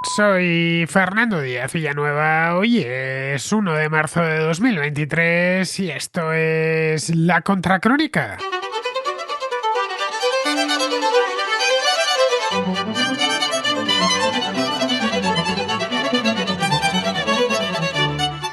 Soy Fernando Díaz Villanueva. Hoy es 1 de marzo de 2023 y esto es La Contracrónica.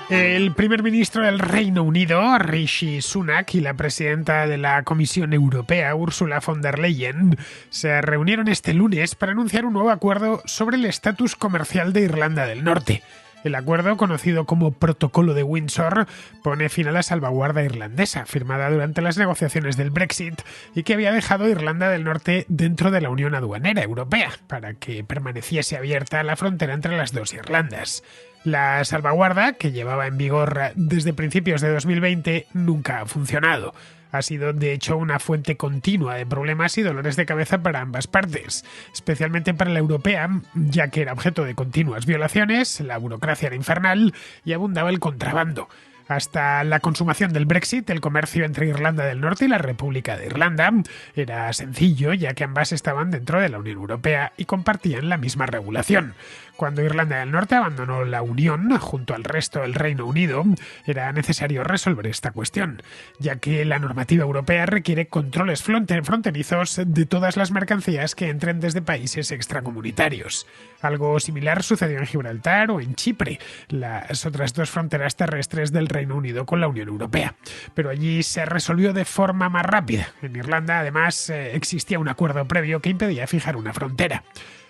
El primer ministro del Reino Unido, Rishi Sunak, y la presidenta de la Comisión Europea, Ursula von der Leyen, se reunieron este lunes para anunciar un nuevo acuerdo sobre el estatus comercial de Irlanda del Norte. El acuerdo, conocido como Protocolo de Windsor, pone fin a la salvaguarda irlandesa, firmada durante las negociaciones del Brexit y que había dejado a Irlanda del Norte dentro de la Unión Aduanera Europea, para que permaneciese abierta la frontera entre las dos Irlandas. La salvaguarda, que llevaba en vigor desde principios de 2020, nunca ha funcionado. Ha sido, de hecho, una fuente continua de problemas y dolores de cabeza para ambas partes, especialmente para la europea, ya que era objeto de continuas violaciones, la burocracia era infernal y abundaba el contrabando. Hasta la consumación del Brexit, el comercio entre Irlanda del Norte y la República de Irlanda era sencillo, ya que ambas estaban dentro de la Unión Europea y compartían la misma regulación. Cuando Irlanda del Norte abandonó la Unión, junto al resto del Reino Unido, era necesario resolver esta cuestión, ya que la normativa europea requiere controles fronterizos de todas las mercancías que entren desde países extracomunitarios. Algo similar sucedió en Gibraltar o en Chipre, las otras dos fronteras terrestres del Reino Unido con la Unión Europea. Pero allí se resolvió de forma más rápida. En Irlanda, además, existía un acuerdo previo que impedía fijar una frontera.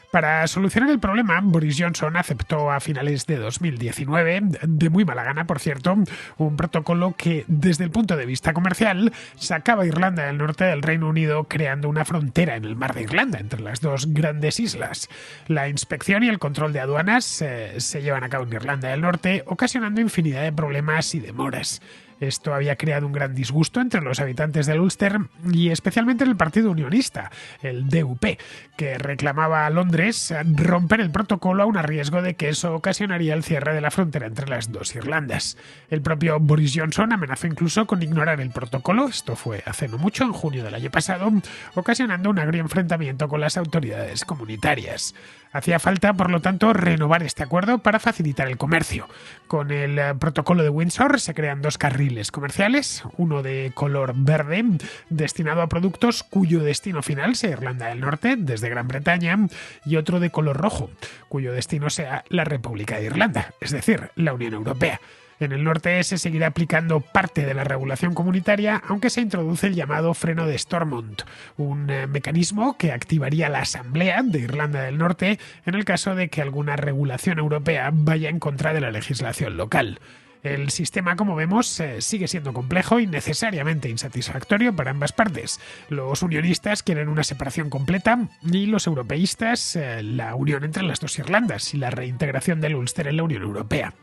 Para solucionar el problema, Boris Johnson aceptó a finales de 2019, de muy mala gana por cierto, un protocolo que, desde el punto de vista comercial, sacaba a Irlanda del Norte del Reino Unido, creando una frontera en el mar de Irlanda entre las dos grandes islas. La inspección y el control de aduanas se llevan a cabo en Irlanda del Norte, ocasionando infinidad de problemas y demoras. Esto había creado un gran disgusto entre los habitantes del Ulster y especialmente en el partido unionista, el DUP, que reclamaba a Londres romper el protocolo aun a riesgo de que eso ocasionaría el cierre de la frontera entre las dos Irlandas. El propio Boris Johnson amenazó incluso con ignorar el protocolo, esto fue hace no mucho, en junio del año pasado, ocasionando un agrio enfrentamiento con las autoridades comunitarias. Hacía falta, por lo tanto, renovar este acuerdo para facilitar el comercio. Con el protocolo de Windsor se crean dos carriles comerciales, uno de color verde, destinado a productos cuyo destino final sea Irlanda del Norte, desde Gran Bretaña, y otro de color rojo, cuyo destino sea la República de Irlanda, es decir, la Unión Europea. En el norte se seguirá aplicando parte de la regulación comunitaria, aunque se introduce el llamado freno de Stormont, un mecanismo que activaría la Asamblea de Irlanda del Norte en el caso de que alguna regulación europea vaya en contra de la legislación local. El sistema, como vemos, sigue siendo complejo y necesariamente insatisfactorio para ambas partes. Los unionistas quieren una separación completa y los europeístas la unión entre las dos Irlandas y la reintegración del Ulster en la Unión Europea.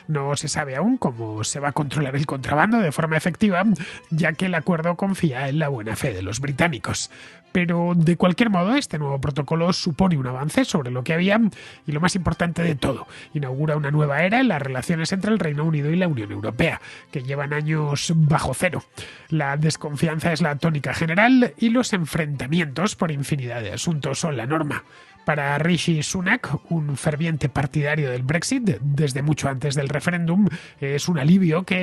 No se sabe aún cómo se va a controlar el contrabando de forma efectiva, ya que el acuerdo confía en la buena fe de los británicos. Pero, de cualquier modo, este nuevo protocolo supone un avance sobre lo que había y, lo más importante de todo, inaugura una nueva era en las relaciones entre el Reino Unido y la Unión Europea, que llevan años bajo cero. La desconfianza es la tónica general y los enfrentamientos por infinidad de asuntos son la norma. Para Rishi Sunak, un ferviente partidario del Brexit desde mucho antes del referéndum, es un alivio que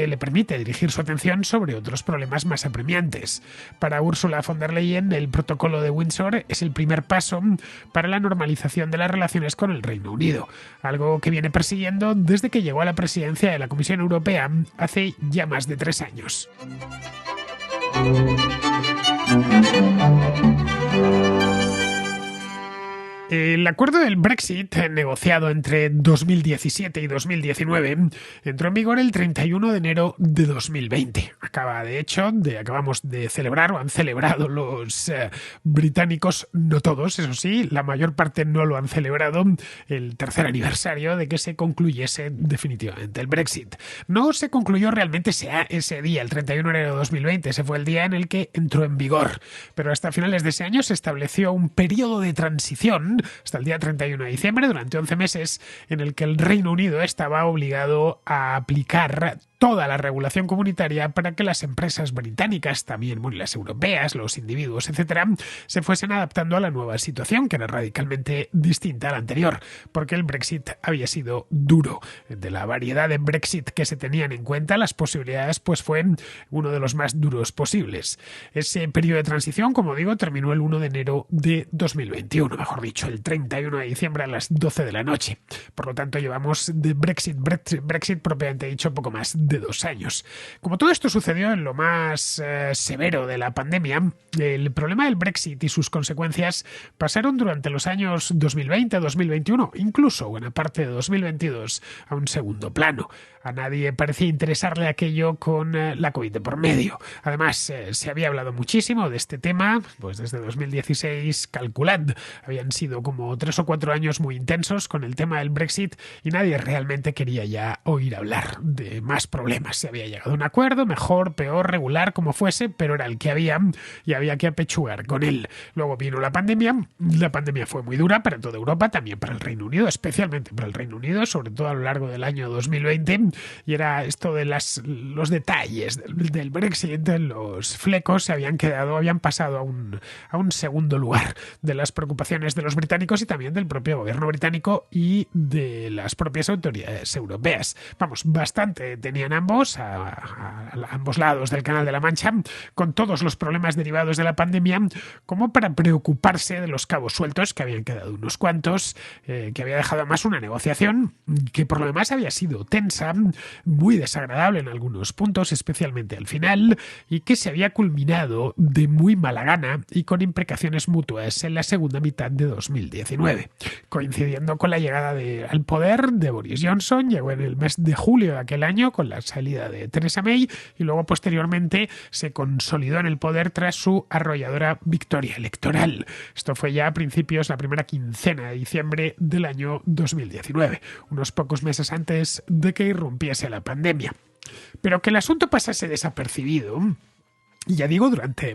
le permite dirigir su atención sobre otros problemas más apremiantes. Para Ursula von der Leyen, el protocolo de Windsor es el primer paso para la normalización de las relaciones con el Reino Unido, algo que viene persiguiendo desde que llegó a la presidencia de la Comisión Europea hace ya más de 3 años. El acuerdo del Brexit, negociado entre 2017 y 2019, entró en vigor el 31 de enero de 2020. Acabamos de celebrar, o han celebrado los británicos, no todos, eso sí, la mayor parte no lo han celebrado, el tercer aniversario de que se concluyese definitivamente el Brexit. No se concluyó realmente ese día, el 31 de enero de 2020, ese fue el día en el que entró en vigor, pero hasta finales de ese año se estableció un periodo de transición plan hasta el día 31 de diciembre, durante 11 meses, en el que el Reino Unido estaba obligado a aplicar toda la regulación comunitaria para que las empresas británicas, también las europeas, los individuos, etcétera, se fuesen adaptando a la nueva situación, que era radicalmente distinta a la anterior, porque el Brexit había sido duro. De la variedad de Brexit que se tenían en cuenta, las posibilidades pues fue uno de los más duros posibles. Ese periodo de transición, como digo, terminó el 1 de enero de 2021, mejor dicho, el 31 de diciembre a las 12 de la noche. Por lo tanto, llevamos de Brexit propiamente dicho poco más de 2 años. Como todo esto sucedió en lo más severo de la pandemia, el problema del Brexit y sus consecuencias pasaron durante los años 2020-2021, incluso buena parte de 2022, a un segundo plano. A nadie parecía interesarle aquello con la COVID de por medio. Además, se había hablado muchísimo de este tema, pues desde 2016, calculad, habían sido como 3 o 4 años muy intensos con el tema del Brexit y nadie realmente quería ya oír hablar de más problemas. Se había llegado a un acuerdo, mejor, peor, regular, como fuese, pero era el que había y había que apechugar con él. Luego vino la pandemia fue muy dura para toda Europa, también para el Reino Unido, especialmente para el Reino Unido, sobre todo a lo largo del año 2020, y era esto de los detalles del Brexit, los flecos habían pasado a un segundo lugar de las preocupaciones de los británicos y también del propio gobierno británico y de las propias autoridades europeas. Vamos, bastante tenían ambos, a ambos lados del Canal de la Mancha, con todos los problemas derivados de la pandemia, como para preocuparse de los cabos sueltos, que habían quedado unos cuantos, que había dejado además una negociación que por lo demás había sido tensa, muy desagradable en algunos puntos, especialmente al final, y que se había culminado de muy mala gana y con imprecaciones mutuas en la segunda mitad de 2019. Coincidiendo con la llegada al poder de Boris Johnson, llegó en el mes de julio de aquel año con la salida de Theresa May y luego posteriormente se consolidó en el poder tras su arrolladora victoria electoral. Esto fue ya a principios, la primera quincena de diciembre del año 2019, unos pocos meses antes de que irrumpiese la pandemia. Pero que el asunto pasase desapercibido, y ya digo,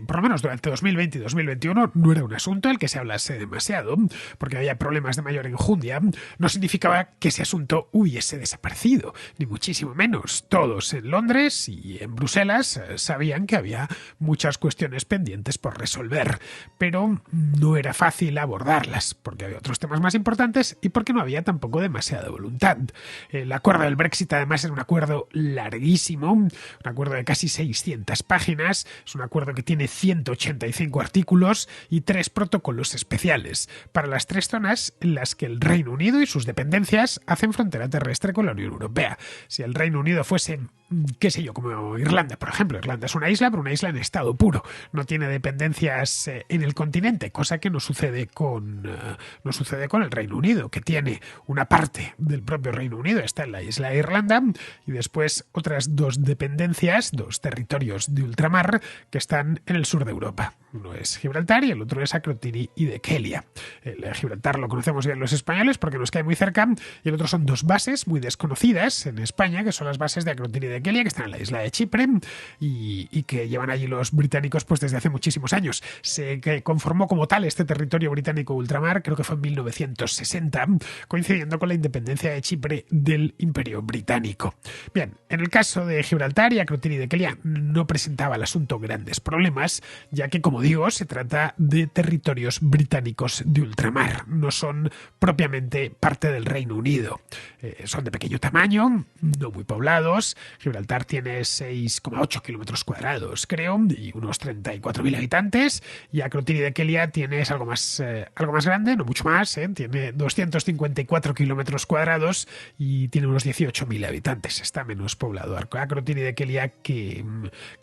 por lo menos durante 2020 y 2021 no era un asunto del que se hablase demasiado, porque había problemas de mayor enjundia, no significaba que ese asunto hubiese desaparecido, ni muchísimo menos. Todos en Londres y en Bruselas sabían que había muchas cuestiones pendientes por resolver, pero no era fácil abordarlas, porque había otros temas más importantes y porque no había tampoco demasiada voluntad. El acuerdo del Brexit además era un acuerdo larguísimo, un acuerdo de casi 600 páginas, es un acuerdo que tiene 185 artículos y 3 protocolos especiales para las 3 zonas en las que el Reino Unido y sus dependencias hacen frontera terrestre con la Unión Europea. Si el Reino Unido fuese, qué sé yo, como Irlanda, por ejemplo. Irlanda es una isla, pero una isla en estado puro. No tiene dependencias en el continente, cosa que no sucede con el Reino Unido, que tiene una parte del propio Reino Unido, está en la isla de Irlanda, y después otras 2 dependencias, 2 territorios de ultramar que están en el sur de Europa. Uno es Gibraltar y el otro es Akrotiri y Dekelia. El Gibraltar lo conocemos bien los españoles porque nos cae muy cerca, y el otro son 2 bases muy desconocidas en España, que son las bases de Akrotiri y Dekelia, que están en la isla de Chipre y que llevan allí los británicos pues desde hace muchísimos años. Se conformó como tal este territorio británico ultramar, creo que fue en 1960, coincidiendo con la independencia de Chipre del Imperio Británico. Bien, en el caso de Gibraltar y Akrotiri y Dekelia no presentaba el asunto grandes problemas, ya que, como digo, se trata de territorios británicos de ultramar, no son propiamente parte del Reino Unido. Son de pequeño tamaño, no muy poblados. Gibraltar tiene 6,8 kilómetros cuadrados, creo, y unos 34.000 habitantes, y Akrotiri y Dekelia es algo más grande, no mucho más, tiene 254 kilómetros cuadrados y tiene unos 18.000 habitantes. Está menos poblado Akrotiri y Dekelia que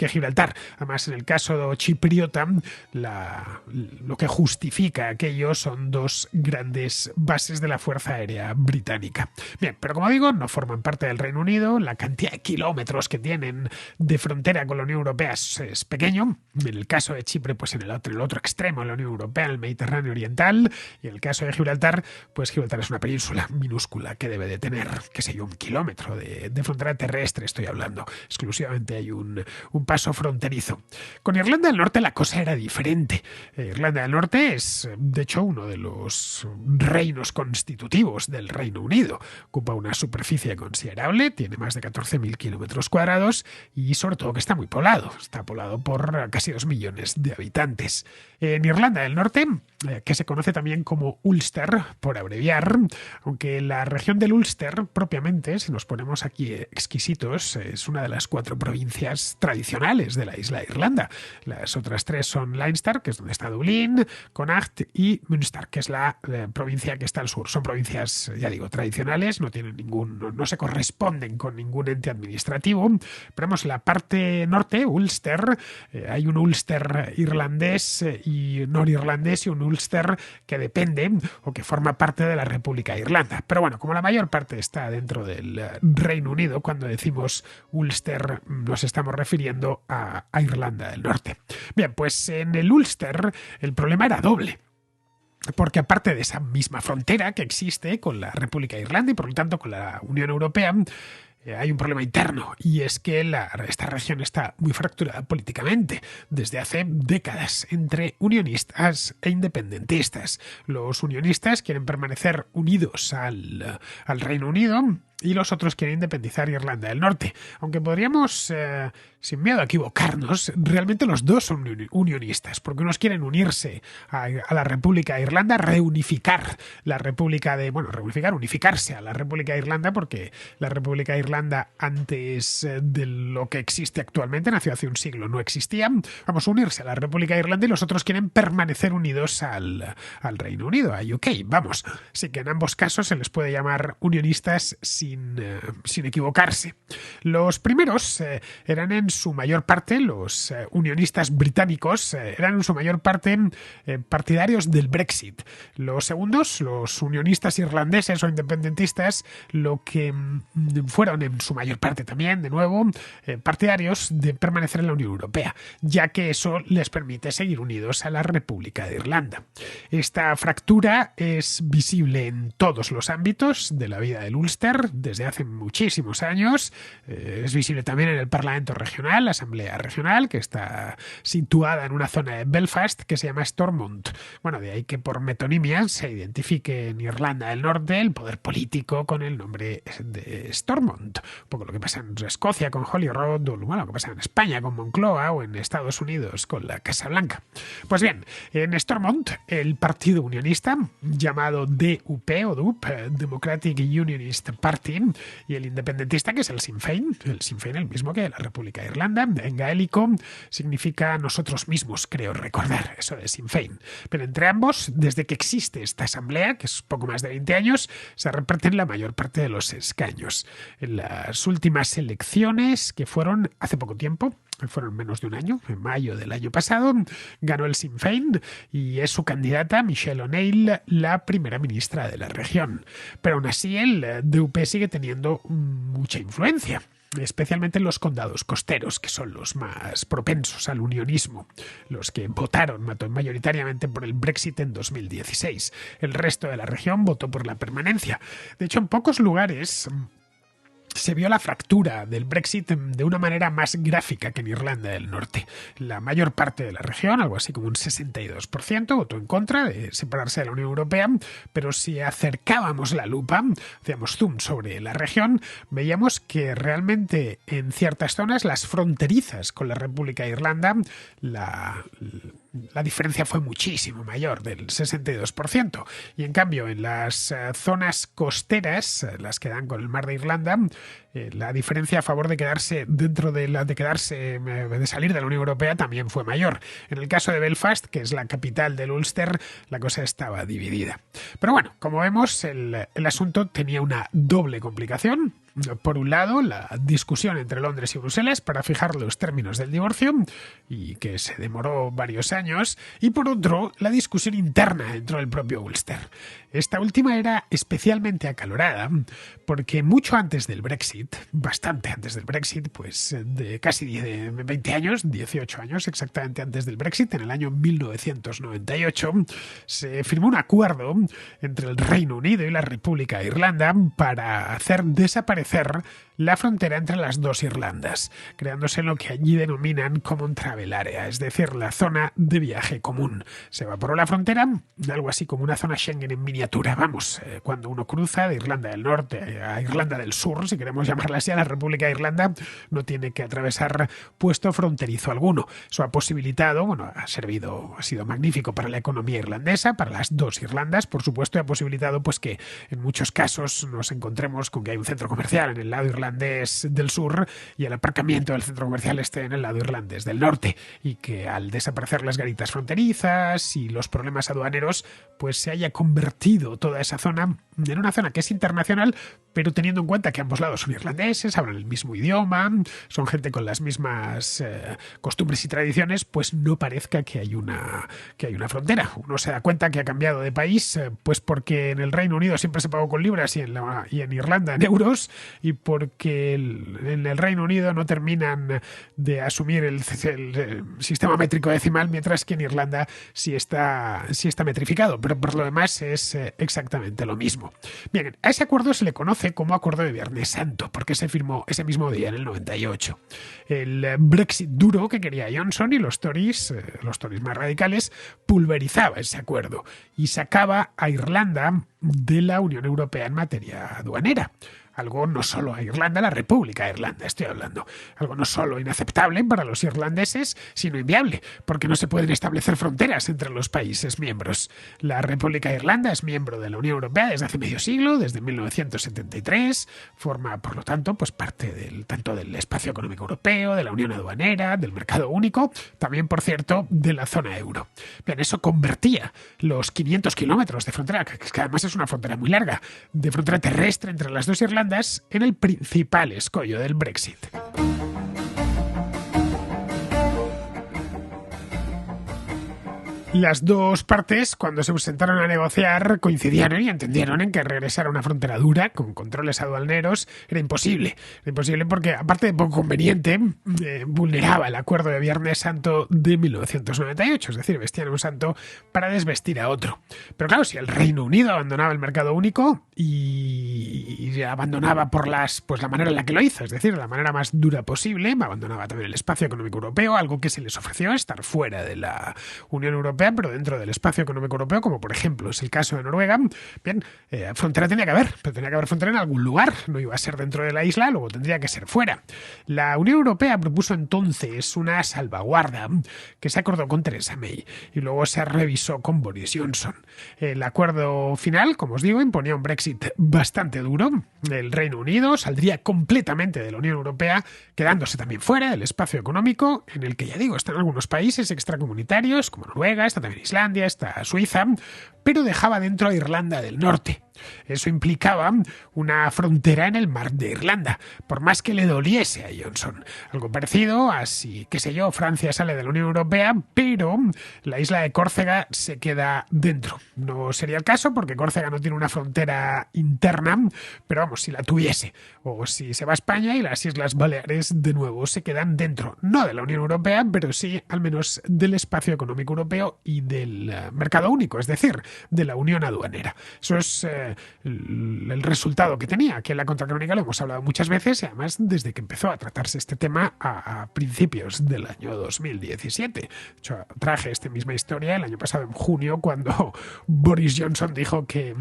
Gibraltar. Además, en el caso chipriota, lo que justifica aquello son 2 grandes bases de la Fuerza Aérea Británica. Bien, pero como digo, no forman parte del Reino Unido. La cantidad de kilómetros que tienen de frontera con la Unión Europea es pequeño. En el caso de Chipre, pues en el otro extremo de la Unión Europea, en el Mediterráneo Oriental. Y en el caso de Gibraltar, pues Gibraltar es una península minúscula que debe de tener, qué sé yo, 1 kilómetro de frontera terrestre, estoy hablando. Exclusivamente hay un paso fronterizo. Con Irlanda del Norte la cosa era diferente. Irlanda del Norte es, de hecho, uno de los reinos constitutivos del Reino Unido. Ocupa una superficie considerable, tiene más de 14.000 kilómetros cuadrados y sobre todo que está muy poblado. Está poblado por casi 2 millones de habitantes. En Irlanda del Norte, que se conoce también como Ulster, por abreviar, aunque la región del Ulster propiamente, si nos ponemos aquí exquisitos, es una de las 4 provincias tradicionales de la isla de Irlanda. Las otras 3 son Leinster, que es donde está Dublín, Connacht y Munster, que es la provincia que está al sur. Son provincias, ya digo, tradicionales, no se corresponden con ningún ente administrativo. Pero vamos, la parte norte, Ulster, hay un Ulster irlandés y norirlandés y un Ulster que depende o que forma parte de la República de Irlanda. Pero bueno, como la mayor parte está dentro del Reino Unido, cuando decimos Ulster nos estamos refiriendo a Irlanda del Norte. Bien, pues en el Ulster el problema era doble. Porque aparte de esa misma frontera que existe con la República de Irlanda y por lo tanto con la Unión Europea, hay un problema interno y es que esta región está muy fracturada políticamente desde hace décadas entre unionistas e independentistas. Los unionistas quieren permanecer unidos al Reino Unido y los otros quieren independizar Irlanda del Norte. Aunque podríamos, sin miedo a equivocarnos, realmente los dos son unionistas, porque unos quieren unirse a la República de Irlanda, unificarse a la República de Irlanda, porque la República de Irlanda antes de lo que existe actualmente, nació hace un siglo, no existía. Vamos a unirse a la República de Irlanda y los otros quieren permanecer unidos al Reino Unido, a UK. Vamos, sí que en ambos casos se les puede llamar unionistas sin equivocarse. Los primeros eran en su mayor parte, los unionistas británicos, eran en su mayor parte partidarios del Brexit. Los segundos, los unionistas irlandeses o independentistas, lo que fueron en su mayor parte también, de nuevo, partidarios de permanecer en la Unión Europea, ya que eso les permite seguir unidos a la República de Irlanda. Esta fractura es visible en todos los ámbitos de la vida del Ulster, desde hace muchísimos años. Es visible también en el Parlamento Regional, la Asamblea Regional, que está situada en una zona de Belfast que se llama Stormont. Bueno, de ahí que por metonimia se identifique en Irlanda del Norte el poder político con el nombre de Stormont. Un poco lo que pasa en Escocia con Holyrood, o bueno, lo que pasa en España con Moncloa o en Estados Unidos con la Casa Blanca. Pues bien, en Stormont el partido unionista, llamado DUP o DUP, Democratic Unionist Party, y el independentista, que es el Sinn Féin, el mismo que la República de Irlanda, en gaélico significa nosotros mismos, creo recordar, eso de Sinn Féin. Pero entre ambos, desde que existe esta asamblea, que es poco más de 20 años, se reparten la mayor parte de los escaños. En las últimas elecciones, que fueron hace poco tiempo, fueron menos de un año, en mayo del año pasado, ganó el Sinn Féin y es su candidata, Michelle O'Neill, la primera ministra de la región. Pero aún así el DUP sigue teniendo mucha influencia, especialmente en los condados costeros, que son los más propensos al unionismo, los que votaron mayoritariamente por el Brexit en 2016. El resto de la región votó por la permanencia. De hecho, en pocos lugares se vio la fractura del Brexit de una manera más gráfica que en Irlanda del Norte. La mayor parte de la región, algo así como un 62%, votó en contra de separarse de la Unión Europea, pero si acercábamos la lupa, hacíamos zoom sobre la región, veíamos que realmente en ciertas zonas, las fronterizas con la República de Irlanda, la diferencia fue muchísimo mayor, del 62%. Y en cambio, en las zonas costeras, las que dan con el mar de Irlanda, la diferencia a favor de quedarse de salir de la Unión Europea también fue mayor. En el caso de Belfast, que es la capital del Ulster, la cosa estaba dividida. Pero bueno, como vemos, el asunto tenía una doble complicación. Por un lado, la discusión entre Londres y Bruselas para fijar los términos del divorcio, y que se demoró varios años, y por otro, la discusión interna dentro del propio Ulster. Esta última era especialmente acalorada porque mucho antes del Brexit, Brexit, bastante antes del Brexit, pues de casi 20 años, 18 años exactamente antes del Brexit, en el año 1998, se firmó un acuerdo entre el Reino Unido y la República de Irlanda para hacer desaparecer la frontera entre las dos Irlandas, creándose lo que allí denominan Common Travel Area, es decir, la zona de viaje común. Se evaporó la frontera, algo así como una zona Schengen en miniatura. Vamos, cuando uno cruza de Irlanda del Norte a Irlanda del Sur, si queremos llamarla así, a la República de Irlanda, no tiene que atravesar puesto fronterizo alguno. Eso ha posibilitado, ha sido magnífico para la economía irlandesa, para las dos Irlandas, por supuesto, y ha posibilitado pues que en muchos casos nos encontremos con que hay un centro comercial en el lado irlandés del sur y el aparcamiento del centro comercial esté en el lado irlandés del norte, y que al desaparecer las garitas fronterizas y los problemas aduaneros, pues se haya convertido toda esa zona en una zona que es internacional, pero teniendo en cuenta que ambos lados son irlandeses, hablan el mismo idioma, son gente con las mismas costumbres y tradiciones, pues no parezca que hay una frontera. Uno se da cuenta que ha cambiado de país, pues porque en el Reino Unido siempre se pagó con libras y en Irlanda en euros, y porque en el Reino Unido no terminan de asumir el sistema métrico decimal, mientras que en Irlanda sí está metrificado, pero por lo demás es exactamente lo mismo. Bien, a ese acuerdo se le conoce como Acuerdo de Viernes Santo, porque se firmó ese mismo día, en el 98. El Brexit duro que quería Johnson y los Tories más radicales, pulverizaba ese acuerdo y sacaba a Irlanda de la Unión Europea en materia aduanera. Algo no solo a Irlanda, la República de Irlanda estoy hablando, algo no solo inaceptable para los irlandeses, sino inviable, porque no se pueden establecer fronteras entre los países miembros. La República de Irlanda es miembro de la Unión Europea desde hace medio siglo, desde 1973, forma, por lo tanto, pues parte tanto del espacio económico europeo, de la Unión Aduanera, del mercado único, también, por cierto, de la zona euro. Bien, eso convertía los 500 kilómetros de frontera, que además es una frontera muy larga, de frontera terrestre entre las dos Irlandas, en el principal escollo del Brexit. Las dos partes, cuando se sentaron a negociar, coincidieron y entendieron en que regresar a una frontera dura, con controles aduaneros, era imposible. Era imposible porque, aparte de poco conveniente, vulneraba el Acuerdo de Viernes Santo de 1998, es decir, vestían a un santo para desvestir a otro. Pero claro, si el Reino Unido abandonaba el mercado único y abandonaba por la manera en la que lo hizo, es decir, la manera más dura posible, abandonaba también el espacio económico europeo, algo que se les ofreció, estar fuera de la Unión Europea, pero dentro del espacio económico europeo, como por ejemplo es el caso de Noruega. Bien, frontera tenía que haber, pero tenía que haber frontera en algún lugar, no iba a ser dentro de la isla, luego tendría que ser fuera. La Unión Europea propuso entonces una salvaguarda que se acordó con Theresa May y luego se revisó con Boris Johnson. El acuerdo final, como os digo, imponía un Brexit bastante duro. El Reino Unido saldría completamente de la Unión Europea, quedándose también fuera del espacio económico, en el que, ya digo, están algunos países extracomunitarios como Noruega, está también Islandia, está Suiza, pero dejaba dentro a Irlanda del Norte. Eso implicaba una frontera en el mar de Irlanda, por más que le doliese a Johnson. Algo parecido a si, qué sé yo, Francia sale de la Unión Europea, pero la isla de Córcega se queda dentro. No sería el caso porque Córcega no tiene una frontera interna, pero vamos, si la tuviese, o si se va a España y las Islas Baleares de nuevo se quedan dentro, no de la Unión Europea, pero sí al menos del espacio económico europeo y del mercado único, es decir, de la Unión Aduanera. Eso es el resultado que tenía, que en la contracrónica lo hemos hablado muchas veces, y además desde que empezó a tratarse este tema a principios del año 2017. De hecho, traje esta misma historia el año pasado en junio, cuando Boris Johnson dijo que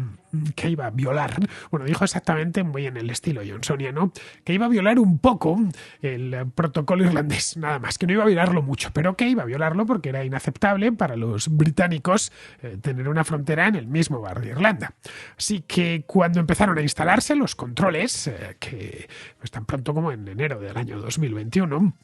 iba a violar, dijo exactamente muy en el estilo johnsoniano, que iba a violar un poco el protocolo irlandés, nada más, que no iba a violarlo mucho, pero que iba a violarlo porque era inaceptable para los británicos tener una frontera en el mismo bar de Irlanda. Así que cuando empezaron a instalarse los controles, que pues tan pronto como en enero del año 2021,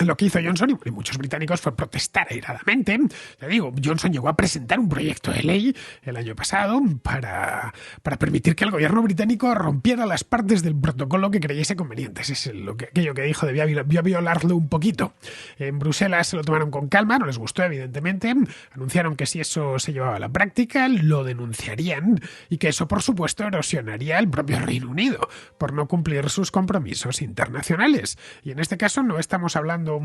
Lo que hizo Johnson y muchos británicos fue protestar airadamente. Te digo, Johnson llegó a presentar un proyecto de ley el año pasado para permitir que el gobierno británico rompiera las partes del protocolo que creyese convenientes. Es aquello que dijo, debía violarlo un poquito. En Bruselas se lo tomaron con calma, no les gustó evidentemente. Anunciaron que si eso se llevaba a la práctica, lo denunciarían y que eso, por supuesto, erosionaría el propio Reino Unido por no cumplir sus compromisos internacionales. Y en este caso no estamos hablando,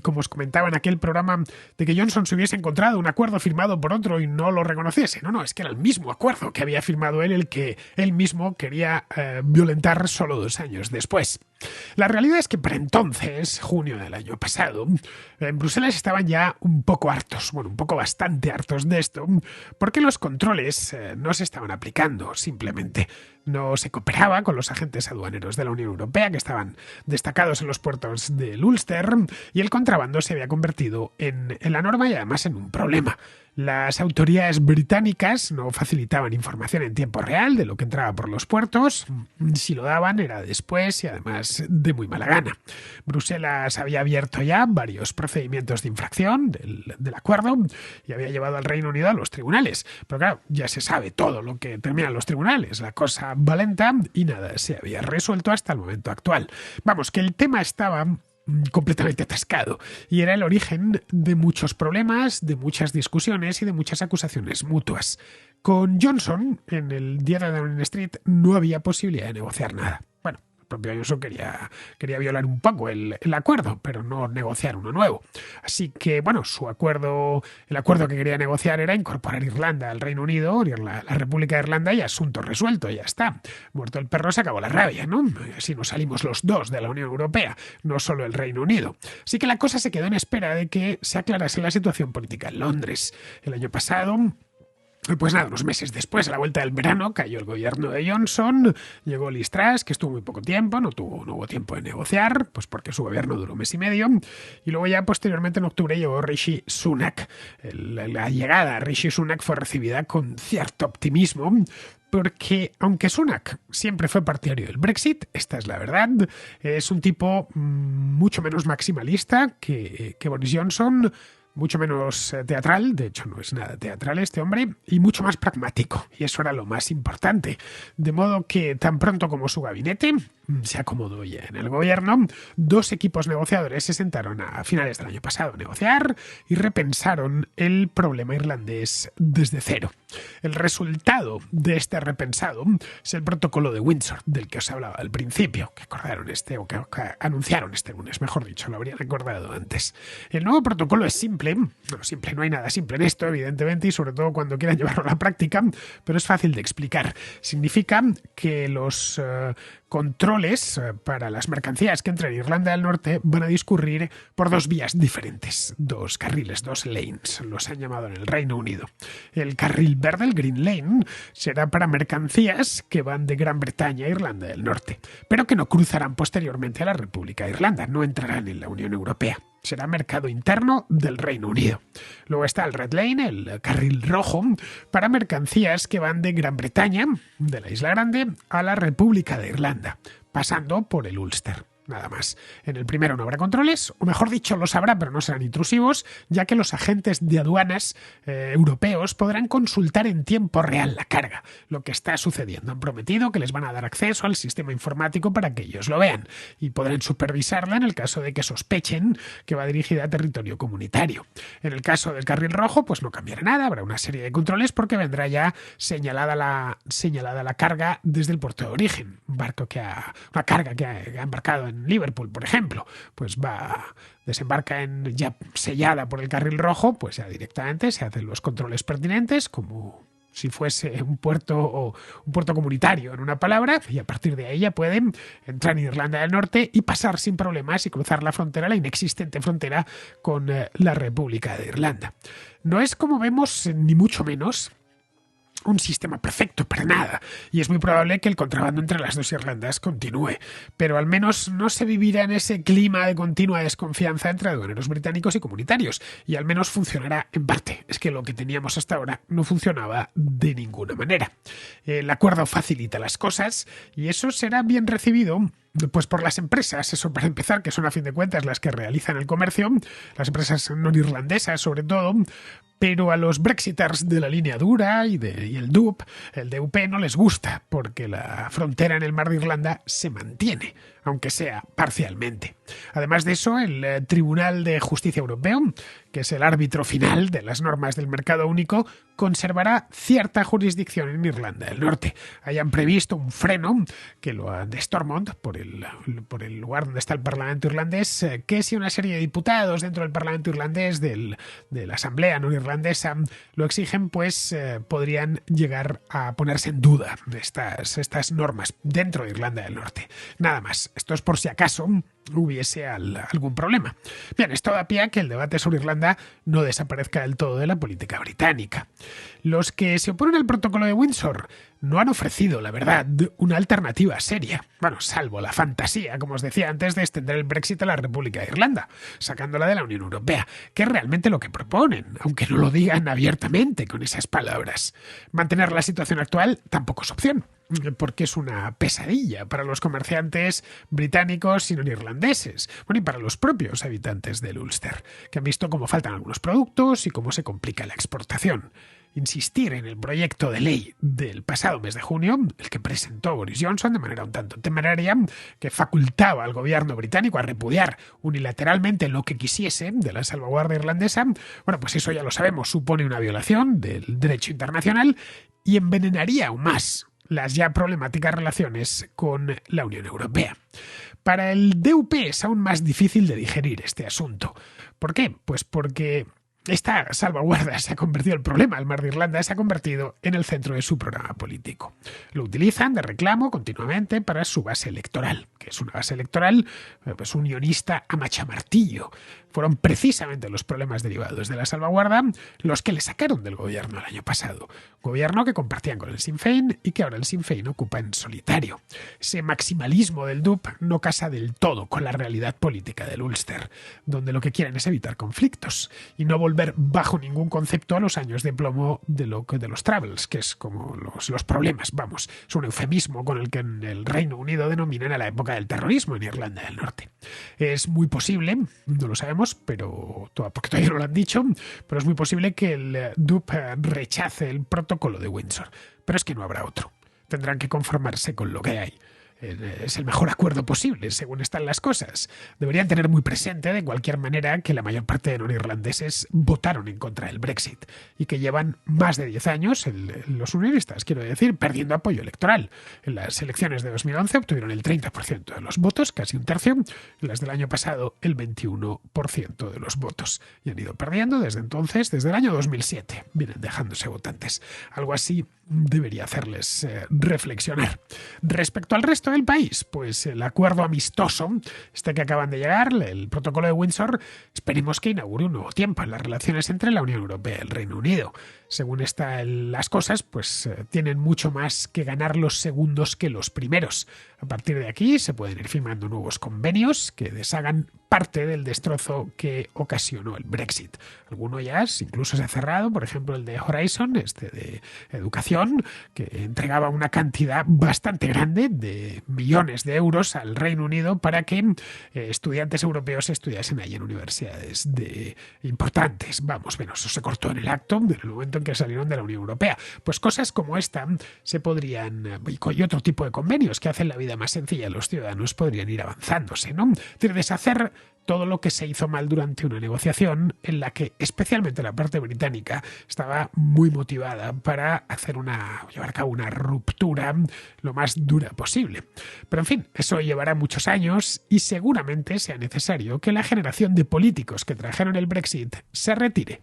como os comentaba en aquel programa, de que Johnson se hubiese encontrado un acuerdo firmado por otro y no lo reconociese. No, es que era el mismo acuerdo que había firmado él, el que él mismo quería violentar solo 2 años después. La realidad es que para entonces, junio del año pasado, en Bruselas estaban ya un poco hartos, un poco bastante hartos de esto, porque los controles no se estaban aplicando, simplemente. No se cooperaba con los agentes aduaneros de la Unión Europea, que estaban destacados en los puertos del Ulster, y el contrabando se había convertido en la norma y además en un problema. Las autoridades británicas no facilitaban información en tiempo real de lo que entraba por los puertos. Si lo daban era después y además de muy mala gana. Bruselas había abierto ya varios procedimientos de infracción del acuerdo y había llevado al Reino Unido a los tribunales. Pero claro, ya se sabe todo lo que terminan los tribunales. La cosa va lenta y nada se había resuelto hasta el momento actual. Vamos, que el tema estaba completamente atascado y era el origen de muchos problemas, de muchas discusiones y de muchas acusaciones mutuas. Con Johnson, en el día de Downing Street, no había posibilidad de negociar nada. Bueno, el propio Johnson quería violar un poco el acuerdo, pero no negociar uno nuevo. Así que, el acuerdo que quería negociar era incorporar Irlanda al Reino Unido, la República de Irlanda, y asunto resuelto, ya está. Muerto el perro se acabó la rabia, ¿no? Así nos salimos los dos de la Unión Europea, no solo el Reino Unido. Así que la cosa se quedó en espera de que se aclarase la situación política en Londres. El año pasado, pues nada, unos meses después, a la vuelta del verano, cayó el gobierno de Johnson, llegó Liz Truss, que estuvo muy poco tiempo, no hubo tiempo de negociar, pues porque su gobierno duró 1 mes y medio, y luego ya posteriormente en octubre llegó Rishi Sunak. La llegada a Rishi Sunak fue recibida con cierto optimismo, porque aunque Sunak siempre fue partidario del Brexit, esta es la verdad, es un tipo mucho menos maximalista que Boris Johnson, mucho menos teatral, de hecho no es nada teatral este hombre, y mucho más pragmático, y eso era lo más importante. De modo que tan pronto como su gabinete se acomodó ya en el gobierno, 2 equipos negociadores se sentaron a finales del año pasado a negociar y repensaron el problema irlandés desde cero. El resultado de este repensado es el protocolo de Windsor, del que os hablaba al principio, que anunciaron este lunes, mejor dicho, lo habría recordado antes. El nuevo protocolo es simple, no hay nada simple en esto, evidentemente, y sobre todo cuando quieran llevarlo a la práctica, pero es fácil de explicar. Significa que los controles para las mercancías que entran en Irlanda del Norte van a discurrir por 2 vías diferentes, 2 carriles, 2 lanes, los han llamado en el Reino Unido. El carril verde, el Green Lane, será para mercancías que van de Gran Bretaña a Irlanda del Norte, pero que no cruzarán posteriormente a la República de Irlanda, no entrarán en la Unión Europea. Será mercado interno del Reino Unido. Luego está el Red Lane, el carril rojo, para mercancías que van de Gran Bretaña, de la Isla Grande, a la República de Irlanda, pasando por el Ulster. Nada más. En el primero no habrá controles, o mejor dicho, los habrá, pero no serán intrusivos, ya que los agentes de aduanas europeos podrán consultar en tiempo real la carga, lo que está sucediendo. Han prometido que les van a dar acceso al sistema informático para que ellos lo vean, y podrán supervisarla en el caso de que sospechen que va dirigida a territorio comunitario. En el caso del carril rojo, pues no cambiará nada, habrá una serie de controles porque vendrá ya señalada la carga desde el puerto de origen. Una carga que ha embarcado en Liverpool, por ejemplo, pues desembarca ya sellada por el carril rojo, pues ya directamente se hacen los controles pertinentes como si fuese un puerto comunitario, en una palabra, y a partir de ahí ya pueden entrar en Irlanda del Norte y pasar sin problemas y cruzar la frontera, la inexistente frontera con la República de Irlanda. No es, como vemos, ni mucho menos un sistema perfecto, para nada, y es muy probable que el contrabando entre las 2 Irlandas continúe, pero al menos no se vivirá en ese clima de continua desconfianza entre aduaneros británicos y comunitarios, y al menos funcionará en parte. Es que lo que teníamos hasta ahora no funcionaba de ninguna manera. El acuerdo facilita las cosas y eso será bien recibido Pues por las empresas, eso para empezar, que son a fin de cuentas las que realizan el comercio, las empresas no irlandesas sobre todo, pero a los brexiters de la línea dura y el DUP, el DUP no les gusta, porque la frontera en el mar de Irlanda se mantiene, aunque sea parcialmente. Además de eso, el Tribunal de Justicia Europeo, que es el árbitro final de las normas del mercado único, conservará cierta jurisdicción en Irlanda del Norte. Hayan previsto un freno que lo de Stormont, por el lugar donde está el Parlamento irlandés, que si una serie de diputados dentro del Parlamento irlandés, de la Asamblea no irlandesa, lo exigen, pues podrían llegar a ponerse en duda estas normas dentro de Irlanda del Norte. Nada más. Esto es por si acaso hubiese algún problema. Bien, esto da pie a que el debate sobre Irlanda no desaparezca del todo de la política británica. Los que se oponen al protocolo de Windsor no han ofrecido, la verdad, una alternativa seria. Bueno, salvo la fantasía, como os decía antes, de extender el Brexit a la República de Irlanda, sacándola de la Unión Europea, que es realmente lo que proponen, aunque no lo digan abiertamente con esas palabras. Mantener la situación actual tampoco es opción, porque es una pesadilla para los comerciantes británicos y no irlandeses, bueno, y para los propios habitantes del Ulster, que han visto cómo faltan algunos productos y cómo se complica la exportación. Insistir en el proyecto de ley del pasado mes de junio, el que presentó Boris Johnson de manera un tanto temeraria, que facultaba al gobierno británico a repudiar unilateralmente lo que quisiese de la salvaguardia irlandesa, bueno, pues eso ya lo sabemos, supone una violación del derecho internacional y envenenaría aún más las ya problemáticas relaciones con la Unión Europea. Para el DUP es aún más difícil de digerir este asunto. ¿Por qué? Pues porque esta salvaguarda se ha convertido, el problema del Mar de Irlanda se ha convertido en el centro de su programa político. Lo utilizan de reclamo continuamente para su base electoral, que es una base electoral pues unionista a machamartillo. Fueron precisamente los problemas derivados de la salvaguarda los que le sacaron del gobierno el año pasado. Gobierno que compartían con el Sinn Féin y que ahora el Sinn Féin ocupa en solitario. Ese maximalismo del DUP no casa del todo con la realidad política del Ulster, donde lo que quieren es evitar conflictos y no volver bajo ningún concepto a los años de plomo de los Troubles, que es como los problemas, vamos. Es un eufemismo con el que en el Reino Unido denominan a la época del terrorismo en Irlanda del Norte. Es muy posible, no lo sabemos, porque todavía no lo han dicho, pero es muy posible que el DUP rechace el protocolo de Windsor. Pero es que no habrá otro. Tendrán que conformarse con lo que hay. Es el mejor acuerdo posible, según están las cosas. Deberían tener muy presente, de cualquier manera, que la mayor parte de norirlandeses votaron en contra del Brexit y que llevan más de 10 años, los unionistas, quiero decir, perdiendo apoyo electoral. En las elecciones de 2011 obtuvieron el 30% de los votos, casi un tercio, en las del año pasado el 21% de los votos. Y han ido perdiendo desde entonces, desde el año 2007. Vienen dejándose votantes. Algo así debería hacerles reflexionar. Respecto al resto del país, pues el acuerdo amistoso, este que acaban de llegar, el protocolo de Windsor, esperemos que inaugure un nuevo tiempo en las relaciones entre la Unión Europea y el Reino Unido. Según están las cosas, pues tienen mucho más que ganar los segundos que los primeros. A partir de aquí se pueden ir firmando nuevos convenios que deshagan parte del destrozo que ocasionó el Brexit. Alguno ya incluso se ha cerrado, por ejemplo el de Horizon, de educación, que entregaba una cantidad bastante grande de millones de euros al Reino Unido para que estudiantes europeos estudiasen allí en universidades importantes. Vamos, bueno, eso se cortó en el acto, en el momento en que salieron de la Unión Europea. Pues cosas como esta se podrían, y otro tipo de convenios que hacen la vida más sencilla a los ciudadanos, podrían ir avanzándose, ¿no? Es decir, deshacer todo lo que se hizo mal durante una negociación en la que especialmente la parte británica estaba muy motivada para llevar a cabo una ruptura lo más dura posible. Pero en fin, eso llevará muchos años y seguramente sea necesario que la generación de políticos que trajeron el Brexit se retire.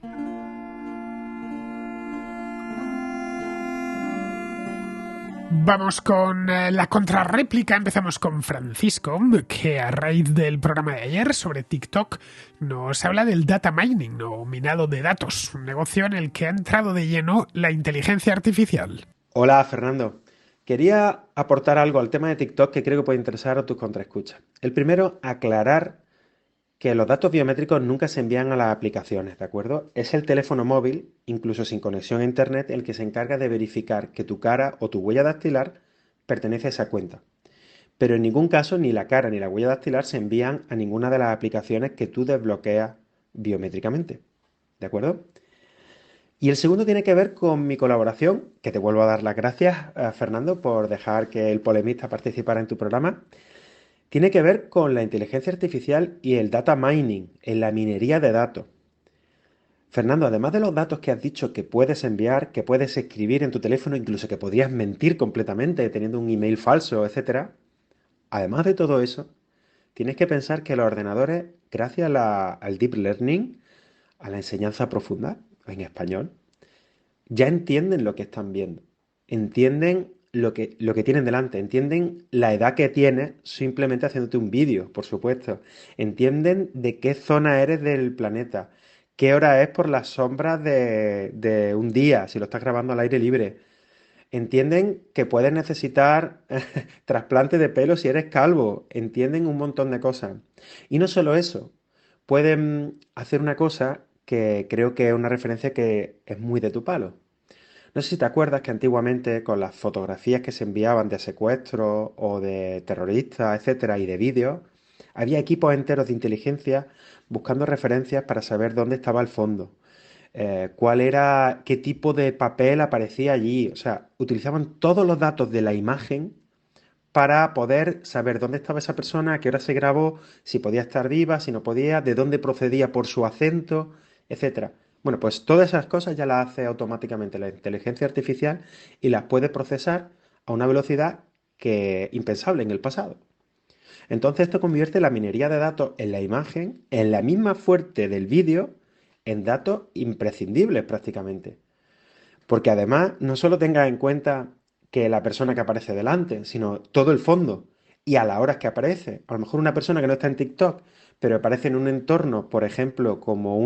Vamos con la contrarréplica. Empezamos con Francisco, que a raíz del programa de ayer sobre TikTok nos habla del data mining o minado de datos, un negocio en el que ha entrado de lleno la inteligencia artificial. Hola, Fernando. Quería aportar algo al tema de TikTok que creo que puede interesar a tus contraescuchas. El primero, aclarar que los datos biométricos nunca se envían a las aplicaciones, ¿de acuerdo? Es el teléfono móvil, incluso sin conexión a internet, el que se encarga de verificar que tu cara o tu huella dactilar pertenece a esa cuenta. pero en ningún caso ni la cara ni la huella dactilar se envían a ninguna de las aplicaciones que tú desbloqueas biométricamente. ¿De acuerdo? Y el segundo tiene que ver con mi colaboración, que te vuelvo a dar las gracias, Fernando, por dejar que el polemista participara en tu programa. Tiene que ver con la inteligencia artificial y el data mining, en la minería de datos. Fernando, además de los datos que has dicho que puedes enviar, que puedes escribir en tu teléfono, incluso que podrías mentir completamente teniendo un email falso, etcétera, además de todo eso, tienes que pensar que los ordenadores, gracias al deep learning, a la enseñanza profunda en español, ya entienden lo que están viendo, entienden lo que tienen delante, entienden la edad que tienes simplemente haciéndote un vídeo, por supuesto, entienden de qué zona eres del planeta, qué hora es por las sombras de un día, si lo estás grabando al aire libre, entienden que puedes necesitar trasplante de pelo si eres calvo, entienden un montón de cosas. Y no solo eso, pueden hacer una cosa que creo que es una referencia que es muy de tu palo. No sé si te acuerdas que antiguamente con las fotografías que se enviaban de secuestros o de terroristas, etcétera, y de vídeos, había equipos enteros de inteligencia buscando referencias para saber dónde estaba el fondo, cuál era, qué tipo de papel aparecía allí. O sea, utilizaban todos los datos de la imagen para poder saber dónde estaba esa persona, a qué hora se grabó, si podía estar viva, si no podía, de dónde procedía por su acento, etcétera. Bueno, pues todas esas cosas ya las hace automáticamente la inteligencia artificial y las puede procesar a una velocidad que impensable en el pasado. Entonces esto convierte la minería de datos en la imagen, en la misma fuente del vídeo, en datos imprescindibles prácticamente. Porque además no solo tengas en cuenta que la persona que aparece delante, sino todo el fondo y a las horas que aparece. A lo mejor una persona que no está en TikTok, pero aparece en un entorno, por ejemplo, como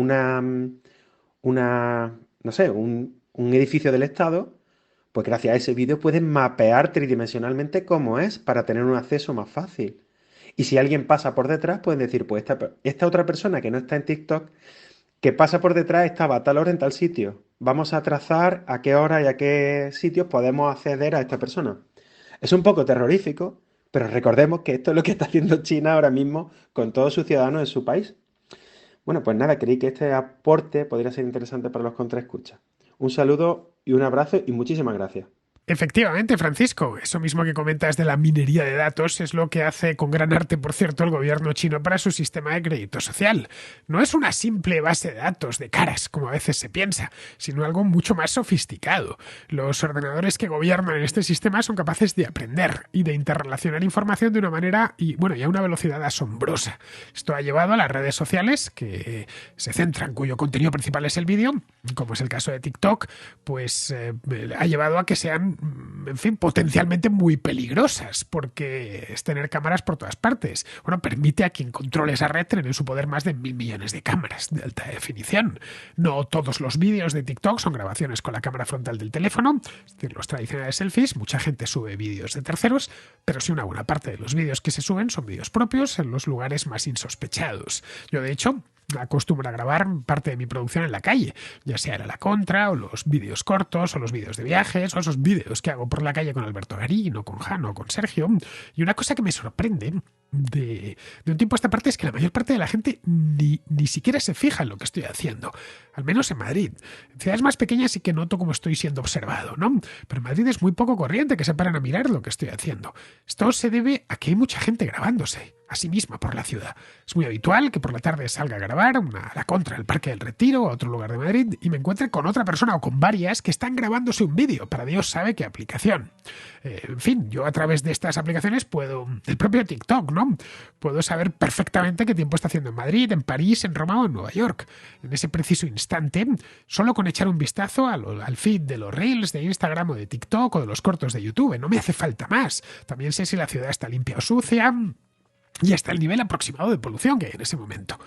no sé, un edificio del Estado, pues gracias a ese vídeo pueden mapear tridimensionalmente cómo es para tener un acceso más fácil. Y si alguien pasa por detrás, pueden decir, pues esta otra persona que no está en TikTok que pasa por detrás estaba a tal hora en tal sitio. Vamos a trazar a qué hora y a qué sitios podemos acceder a esta persona. Es un poco terrorífico, pero recordemos que esto es lo que está haciendo China ahora mismo con todos sus ciudadanos en su país. Bueno, pues nada, creí que este aporte podría ser interesante para los contraescuchas. Un saludo y un abrazo y muchísimas gracias. Efectivamente, Francisco, eso mismo que comentas de la minería de datos es lo que hace con gran arte, por cierto, el gobierno chino para su sistema de crédito social. No es una simple base de datos de caras, como a veces se piensa, sino algo mucho más sofisticado. Los ordenadores que gobiernan en este sistema son capaces de aprender y de interrelacionar información de una manera y a una velocidad asombrosa. Esto ha llevado a las redes sociales, que se centran, cuyo contenido principal es el vídeo, como es el caso de TikTok, pues ha llevado a que sean, en fin, potencialmente muy peligrosas, porque es tener cámaras por todas partes. Bueno, permite a quien controle esa red tener en su poder más de 1.000 millones de cámaras de alta definición. No todos los vídeos de TikTok son grabaciones con la cámara frontal del teléfono, es decir, los tradicionales selfies. Mucha gente sube vídeos de terceros, pero sí una buena parte de los vídeos que se suben son vídeos propios en los lugares más insospechados. Yo, de hecho, acostumbro a grabar parte de mi producción en la calle, ya sea la contra, o los vídeos cortos, o los vídeos de viajes, o esos vídeos que hago por la calle con Alberto Garín, o con Jano, o con Sergio. Y una cosa que me sorprende de un tiempo a esta parte es que la mayor parte de la gente ni siquiera se fija en lo que estoy haciendo. Al menos en Madrid. En ciudades más pequeñas sí que noto cómo estoy siendo observado, ¿no? Pero en Madrid es muy poco corriente que se paran a mirar lo que estoy haciendo. Esto se debe a que hay mucha gente grabándose a sí misma por la ciudad. Es muy habitual que por la tarde salga a grabar a la contra del Parque del Retiro o a otro lugar de Madrid y me encuentre con otra persona o con varias que están grabándose un vídeo para Dios sabe qué aplicación. En fin, yo a través de estas aplicaciones puedo, el propio TikTok, ¿no? Puedo saber perfectamente qué tiempo está haciendo en Madrid, en París, en Roma o en Nueva York. En ese preciso instante, solo con echar un vistazo al feed de los Reels de Instagram o de TikTok o de los cortos de YouTube. No me hace falta más. También sé si la ciudad está limpia o sucia y hasta el nivel aproximado de polución que hay en ese momento.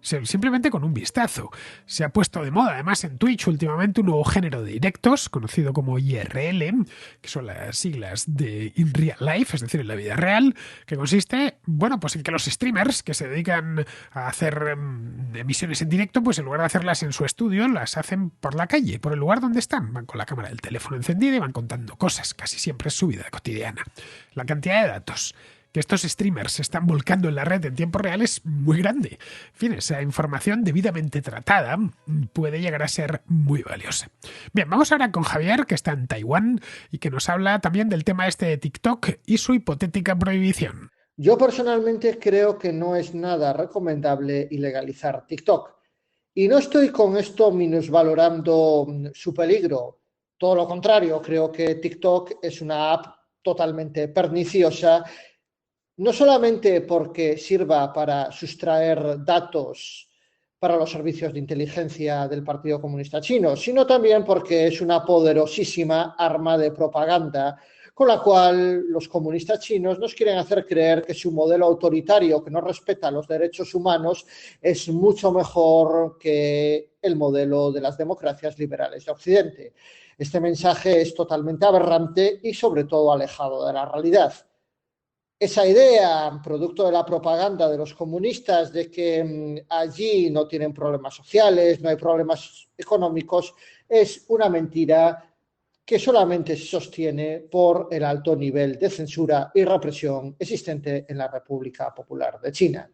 Simplemente con un vistazo. Se ha puesto de moda además en Twitch últimamente un nuevo género de directos conocido como IRL, que son las siglas de In Real Life, es decir, en la vida real, que consiste, bueno, pues en que los streamers que se dedican a hacer emisiones en directo, pues en lugar de hacerlas en su estudio, las hacen por la calle, por el lugar donde están. Van con la cámara del teléfono encendida y van contando cosas, casi siempre es su vida cotidiana. La cantidad de datos que estos streamers se están volcando en la red en tiempo real es muy grande. En fin, esa información debidamente tratada puede llegar a ser muy valiosa. Bien, vamos ahora con Javier, que está en Taiwán y que nos habla también del tema este de TikTok y su hipotética prohibición. Yo personalmente creo que no es nada recomendable ilegalizar TikTok. Y no estoy con esto minusvalorando su peligro. Todo lo contrario, creo que TikTok es una app totalmente perniciosa, no solamente porque sirva para sustraer datos para los servicios de inteligencia del Partido Comunista Chino, sino también porque es una poderosísima arma de propaganda con la cual los comunistas chinos nos quieren hacer creer que su modelo autoritario, que no respeta los derechos humanos, es mucho mejor que el modelo de las democracias liberales de Occidente. Este mensaje es totalmente aberrante y sobre todo alejado de la realidad. Esa idea, producto de la propaganda de los comunistas, de que allí no tienen problemas sociales, no hay problemas económicos, es una mentira que solamente se sostiene por el alto nivel de censura y represión existente en la República Popular de China.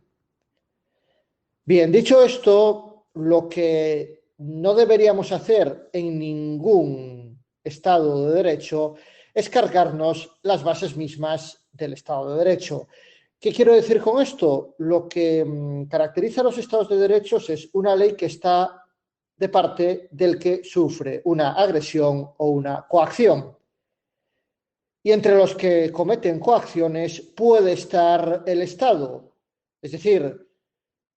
Bien, dicho esto, lo que no deberíamos hacer en ningún Estado de Derecho es cargarnos las bases mismas del Estado de Derecho. ¿Qué quiero decir con esto? Lo que caracteriza a los Estados de Derecho es una ley que está de parte del que sufre una agresión o una coacción. Y entre los que cometen coacciones puede estar el Estado. Es decir,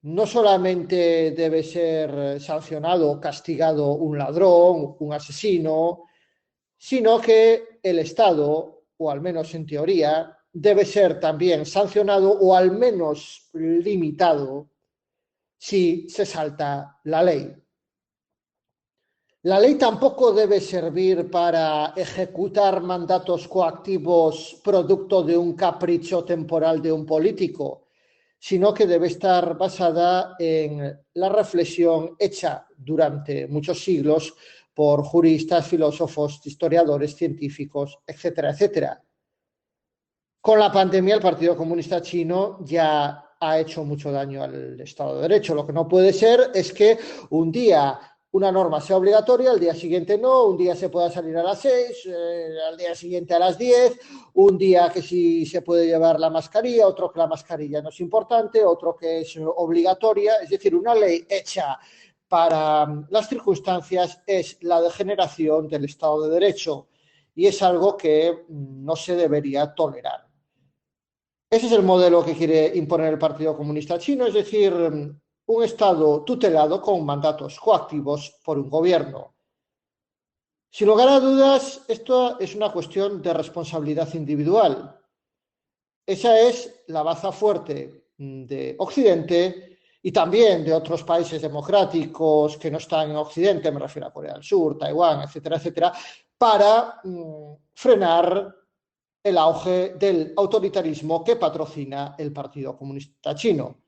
no solamente debe ser sancionado o castigado un ladrón, un asesino, sino que el Estado, o al menos en teoría, debe ser también sancionado o al menos limitado si se salta la ley. La ley tampoco debe servir para ejecutar mandatos coactivos producto de un capricho temporal de un político, sino que debe estar basada en la reflexión hecha durante muchos siglos por juristas, filósofos, historiadores, científicos, etcétera, etcétera. Con la pandemia, el Partido Comunista Chino ya ha hecho mucho daño al Estado de Derecho. Lo que no puede ser es que un día una norma sea obligatoria, al día siguiente no, un día se pueda salir a las 6, al día siguiente a las 10, un día que sí se puede llevar la mascarilla, otro que la mascarilla no es importante, otro que es obligatoria. Es decir, una ley hecha para las circunstancias es la degeneración del Estado de Derecho y es algo que no se debería tolerar. Ese es el modelo que quiere imponer el Partido Comunista Chino, es decir, un Estado tutelado con mandatos coactivos por un gobierno. Sin lugar a dudas, esto es una cuestión de responsabilidad individual. Esa es la baza fuerte de Occidente y también de otros países democráticos que no están en Occidente, me refiero a Corea del Sur, Taiwán, etcétera, etcétera, para frenar el auge del autoritarismo que patrocina el Partido Comunista Chino.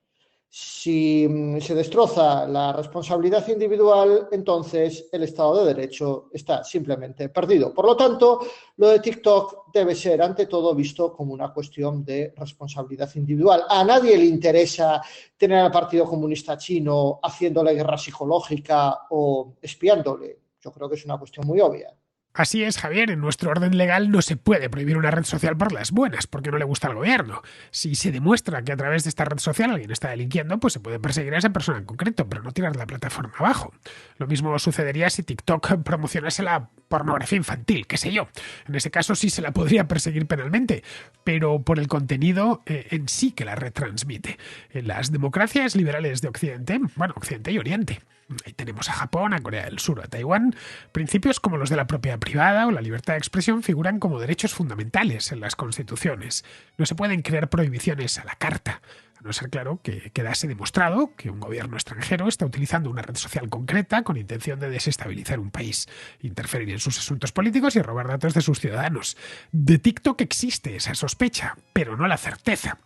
Si se destroza la responsabilidad individual, entonces el Estado de Derecho está simplemente perdido. Por lo tanto, lo de TikTok debe ser, ante todo, visto como una cuestión de responsabilidad individual. A nadie le interesa tener al Partido Comunista Chino haciéndole guerra psicológica o espiándole. Yo creo que es una cuestión muy obvia. Así es, Javier, en nuestro orden legal no se puede prohibir una red social por las buenas, porque no le gusta al gobierno. Si se demuestra que a través de esta red social alguien está delinquiendo, pues se puede perseguir a esa persona en concreto, pero no tirar la plataforma abajo. Lo mismo sucedería si TikTok promocionase la pornografía infantil, qué sé yo. En ese caso sí se la podría perseguir penalmente, pero por el contenido en sí que la red transmite. En las democracias liberales de Occidente, bueno, Occidente y Oriente, ahí tenemos a Japón, a Corea del Sur, a Taiwán. Principios como los de la propiedad privada o la libertad de expresión figuran como derechos fundamentales en las constituciones. No se pueden crear prohibiciones a la carta, a no ser, claro, que quedase demostrado que un gobierno extranjero está utilizando una red social concreta con intención de desestabilizar un país, interferir en sus asuntos políticos y robar datos de sus ciudadanos. De TikTok existe esa sospecha, pero no la certeza.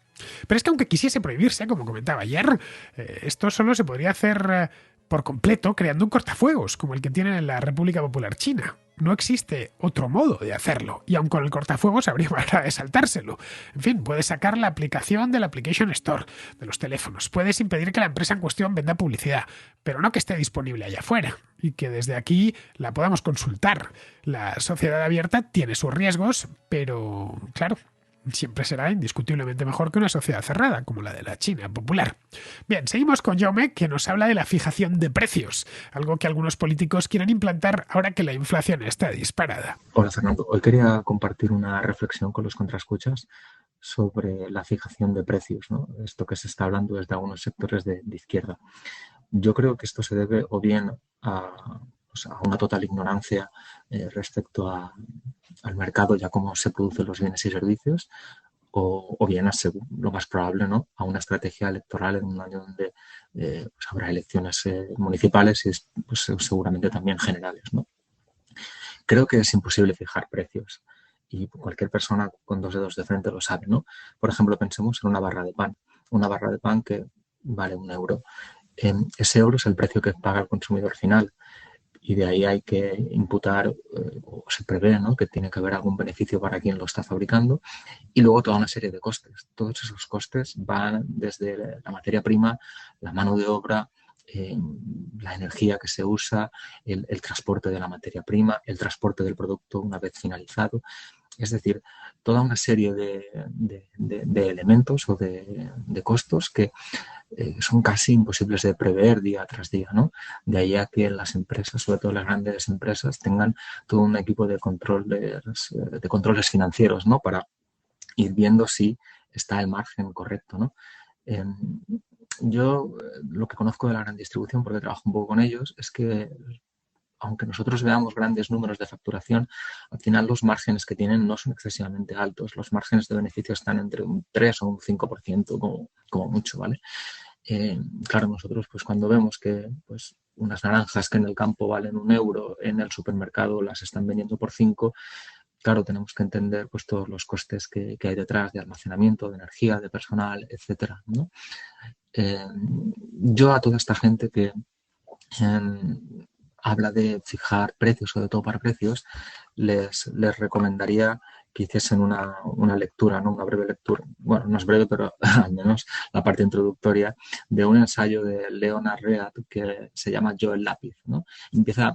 Pero es que aunque quisiese prohibirse, como comentaba ayer, esto solo se podría hacer por completo creando un cortafuegos como el que tiene en la República Popular China. no existe otro modo de hacerlo. Y aun con el cortafuegos habría manera de saltárselo. En fin, puedes sacar la aplicación del Application Store de los teléfonos. Puedes impedir que la empresa en cuestión venda publicidad, pero no que esté disponible allá afuera y que desde aquí la podamos consultar. La sociedad abierta tiene sus riesgos, pero claro, siempre será indiscutiblemente mejor que una sociedad cerrada, como la de la China popular. Bien, seguimos con Jaume, que nos habla de la fijación de precios, algo que algunos políticos quieren implantar ahora que la inflación está disparada. Hola, Fernando. Hoy quería compartir una reflexión con los contraescuchas sobre la fijación de precios, ¿no? Esto que se está hablando desde algunos sectores de izquierda. Yo creo que esto se debe o bien a una total ignorancia respecto al mercado y a cómo se producen los bienes y servicios, o bien a lo más probable, ¿no?, a una estrategia electoral en un año donde pues habrá elecciones municipales y pues, seguramente también generales, ¿no? Creo que es imposible fijar precios y cualquier persona con dos dedos de frente lo sabe, ¿no? Por ejemplo, pensemos en una barra de pan que vale €1. Ese euro es el precio que paga el consumidor final. Y de ahí hay que imputar, o se prevé, ¿no?, que tiene que haber algún beneficio para quien lo está fabricando, y luego toda una serie de costes. Todos esos costes van desde la materia prima, la mano de obra, la energía que se usa, el transporte de la materia prima, el transporte del producto una vez finalizado. Es decir, toda una serie de elementos o de costos que son casi imposibles de prever día tras día, ¿no? De ahí a que las empresas, sobre todo las grandes empresas, tengan todo un equipo de controles financieros, ¿no?, para ir viendo si está el margen correcto, ¿no? Yo lo que conozco de la gran distribución, porque trabajo un poco con ellos, es que aunque nosotros veamos grandes números de facturación, al final los márgenes que tienen no son excesivamente altos. Los márgenes de beneficio están entre un 3 o un 5% como mucho, ¿vale? Claro, nosotros pues cuando vemos que pues unas naranjas que en el campo valen €1, en el supermercado las están vendiendo por 5, claro, tenemos que entender pues todos los costes que hay detrás de almacenamiento, de energía, de personal, etcétera, ¿no? Yo a toda esta gente que habla de fijar precios, sobre todo para precios, les recomendaría que hiciesen una lectura, ¿no?, una breve lectura, bueno, no es breve, pero al menos la parte introductoria, de un ensayo de Leonard Read que se llama Yo el lápiz, ¿no?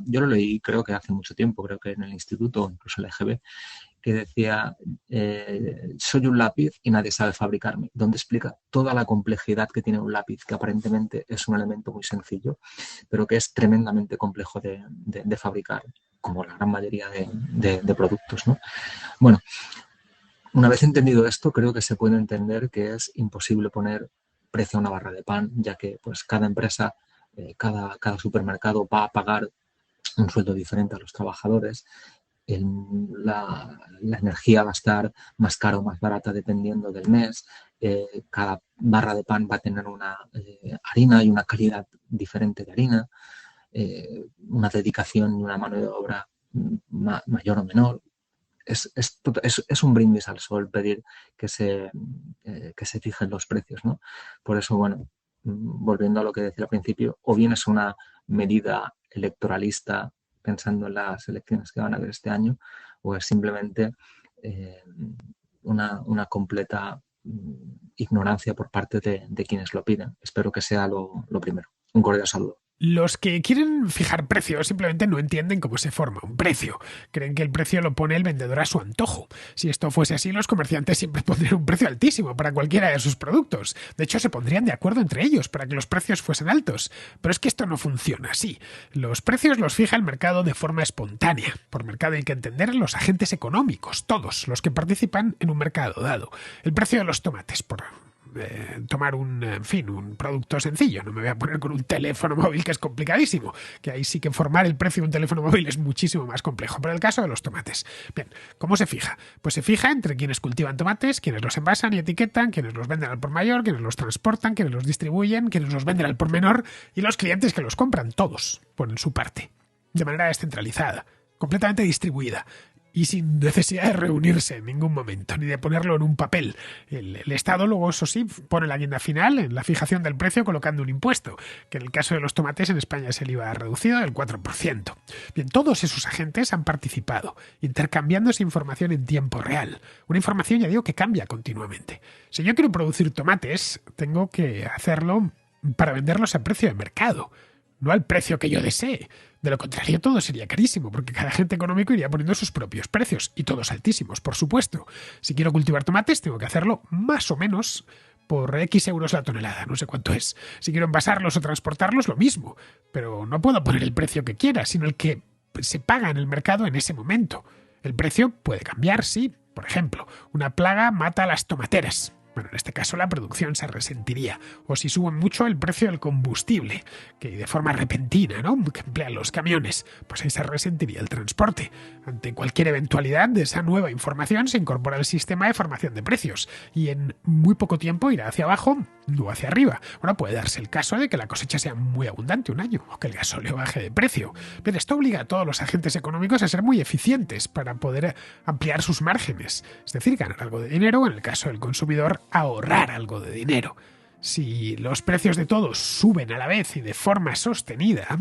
Yo lo leí creo que hace mucho tiempo, creo que en el instituto o incluso en la EGB, que decía, soy un lápiz y nadie sabe fabricarme, donde explica toda la complejidad que tiene un lápiz, que aparentemente es un elemento muy sencillo, pero que es tremendamente complejo de fabricar, como la gran mayoría de productos, ¿no? Bueno, una vez entendido esto, creo que se puede entender que es imposible poner precio a una barra de pan, ya que pues cada empresa, cada supermercado va a pagar un sueldo diferente a los trabajadores. La energía va a estar más cara o más barata dependiendo del mes. Cada barra de pan va a tener una harina y una calidad diferente de harina, una dedicación y una mano de obra mayor o menor. Es un brindis al sol pedir que se fijen los precios, ¿no? Por eso, bueno, volviendo a lo que decía al principio, o bien es una medida electoralista pensando en las elecciones que van a haber este año, o es simplemente una completa ignorancia por parte de quienes lo piden. Espero que sea lo primero. Un cordial saludo. Los que quieren fijar precios simplemente no entienden cómo se forma un precio. Creen que el precio lo pone el vendedor a su antojo. Si esto fuese así, los comerciantes siempre pondrían un precio altísimo para cualquiera de sus productos. De hecho, se pondrían de acuerdo entre ellos para que los precios fuesen altos. Pero es que esto no funciona así. Los precios los fija el mercado de forma espontánea. Por mercado hay que entender los agentes económicos, todos los que participan en un mercado dado. El precio de los tomates, por tomar un producto sencillo. No me voy a poner con un teléfono móvil, que es complicadísimo, que ahí sí que formar el precio de un teléfono móvil es muchísimo más complejo. Pero el caso de los tomates. Bien, ¿cómo se fija? Pues se fija entre quienes cultivan tomates, quienes los envasan y etiquetan, quienes los venden al por mayor, quienes los transportan, quienes los distribuyen, quienes los venden al por menor y los clientes que los compran. Todos ponen su parte, de manera descentralizada, completamente distribuida. y sin necesidad de reunirse en ningún momento, ni de ponerlo en un papel. El Estado luego, eso sí, pone la guinda final en la fijación del precio colocando un impuesto, que en el caso de los tomates en España es el IVA reducido del 4%. Bien, todos esos agentes han participado, intercambiando esa información en tiempo real. Una información, ya digo, que cambia continuamente. Si yo quiero producir tomates, tengo que hacerlo para venderlos a precio de mercado, no al precio que yo desee. De lo contrario, todo sería carísimo, porque cada agente económico iría poniendo sus propios precios, y todos altísimos, por supuesto. Si quiero cultivar tomates, tengo que hacerlo más o menos por X euros la tonelada, no sé cuánto es. Si quiero envasarlos o transportarlos, lo mismo. Pero no puedo poner el precio que quiera, sino el que se paga en el mercado en ese momento. El precio puede cambiar, sí. Por ejemplo, una plaga mata a las tomateras. Bueno, en este caso la producción se resentiría. O si suben mucho el precio del combustible, que de forma repentina, ¿no?, que emplean los camiones, pues ahí se resentiría el transporte. Ante cualquier eventualidad de esa nueva información se incorpora el sistema de formación de precios y en muy poco tiempo irá hacia abajo o hacia arriba. Bueno, puede darse el caso de que la cosecha sea muy abundante un año o que el gasóleo baje de precio. Pero esto obliga a todos los agentes económicos a ser muy eficientes para poder ampliar sus márgenes, es decir, ganar algo de dinero o, en el caso del consumidor, ahorrar algo de dinero. Si los precios de todos suben a la vez y de forma sostenida,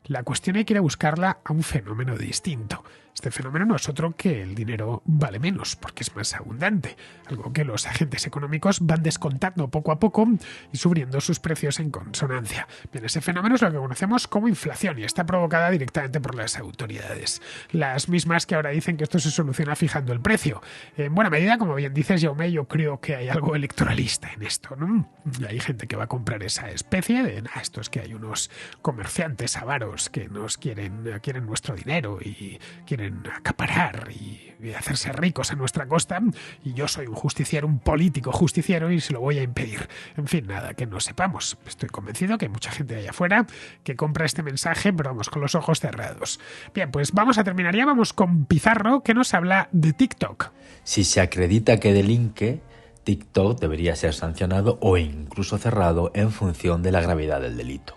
la cuestión hay que ir a buscarla a un fenómeno distinto. Este fenómeno no es otro que el dinero vale menos, porque es más abundante, algo que los agentes económicos van descontando poco a poco y subiendo sus precios en consonancia. Bien, ese fenómeno es lo que conocemos como inflación y está provocada directamente por las autoridades, las mismas que ahora dicen que esto se soluciona fijando el precio. En buena medida, como bien dices, Jaume, yo creo que hay algo electoralista en esto, ¿no? Hay gente que va a comprar esa especie de, esto es que hay unos comerciantes avaros que quieren nuestro dinero y quieren acaparar y hacerse ricos a nuestra costa, y yo soy un justiciero, un político justiciero, y se lo voy a impedir. En fin, nada que no sepamos. Estoy convencido que hay mucha gente allá afuera que compra este mensaje, pero vamos, con los ojos cerrados. Bien, pues vamos a terminar ya. Vamos con Pizarro, que nos habla de TikTok. Si se acredita que delinque, TikTok debería ser sancionado o incluso cerrado en función de la gravedad del delito.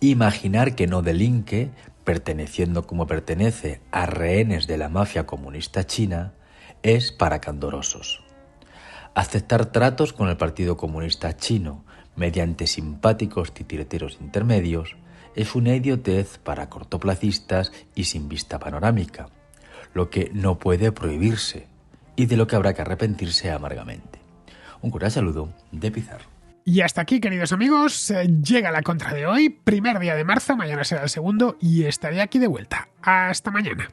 Imaginar que no delinque, perteneciendo como pertenece a rehenes de la mafia comunista china, es para candorosos. Aceptar tratos con el Partido Comunista Chino mediante simpáticos titireteros intermedios es una idiotez para cortoplacistas y sin vista panorámica, lo que no puede prohibirse y de lo que habrá que arrepentirse amargamente. Un cordial saludo de Pizarro. Y hasta aquí, queridos amigos, llega la contra de hoy, primer día de marzo, mañana será el segundo y estaré aquí de vuelta. Hasta mañana.